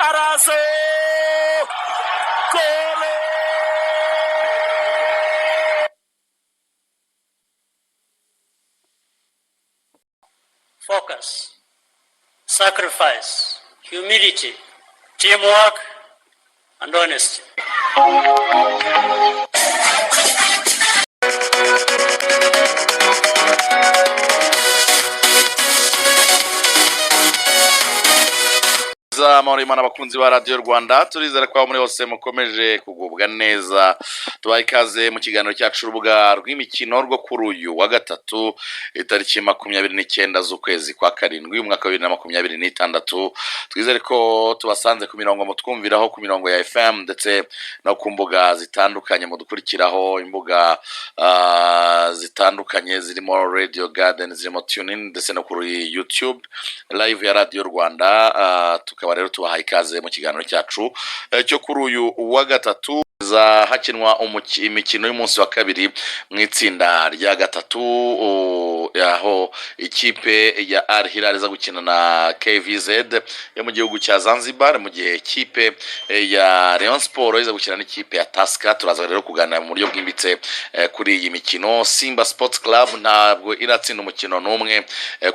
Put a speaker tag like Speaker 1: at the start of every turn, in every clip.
Speaker 1: Arazo! Goal!
Speaker 2: Focus, sacrifice, humility, teamwork, and honesty.
Speaker 3: Amahoro y'Imana abakunzi ba Radio Rwanda, turizera ko muri hose mukomeje kugubwa neza. Tubaye ikaze mu kiganiro cyacu urubuga rw'imikino rwo kuri uyu wa gatatu itariki 29 z'ukwezi kwa karindwi umwaka wa 2026. Twizere ko tubasanze ku mirongo mutwumviraho ku mirongo ya FM ndetse no ku mbuga zitandukanye mudukurikiraho, imbuga zitandukanye zirimo Radio Garden, zirimo TuneIn ndetse no kuri YouTube live ya Radio Rwanda. Tukaba rero tubahaye ikaze mu kiganiro cyacu cyo kuri uyu wa gatatu. Hakinwa imikino y'umunsi wa kabiri mu itsinda rya gatatu, aho ikipe ya Al Hilal iza gukina na KVZ yo mu gihugu cya Zanzibar, mu gihe ikipe ya Rayon Sport iza gukina n'ikipe ya Tusker. Turaza rero kuganira mu buryo bwimbitse kuri iyi mikino. Simba Sports Club ntabwo iratsinda umukino n'umwe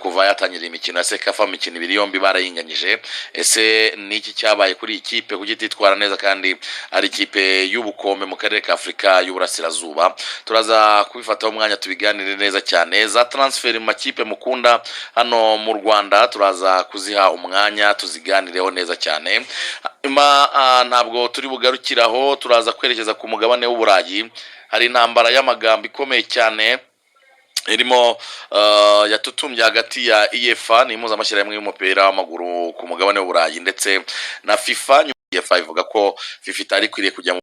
Speaker 3: kuva yatangira imikino ya Sekafa, imikino ibiri yombi barayinganyije. Ese niki cyabaye kuri iyi kipe kugititwara neza kandi ari ikipe y'ubukombe mu karere ka Afrika y'Uburasirazuba? Turaza kubifataho umwanya tubiganire neza cyane. Za transfer mu makipe mukunda hano mu Rwanda turaza kuziha umwanya tuziganireho neza cyane. Ntabwo turi bugarukiraho, turaza kwerekeza ku mugabane w'Uburayi. Hari intambara y'amagambo ikomeye cyane irimo yatutumbye hagati ya UEFA ni impuzamashyirahamwe y'umupira w'amaguru ku mugabane w'Uburayi ndetse na FIFA. UEFA ivuga ko FIFA itari kwiriye kujya mu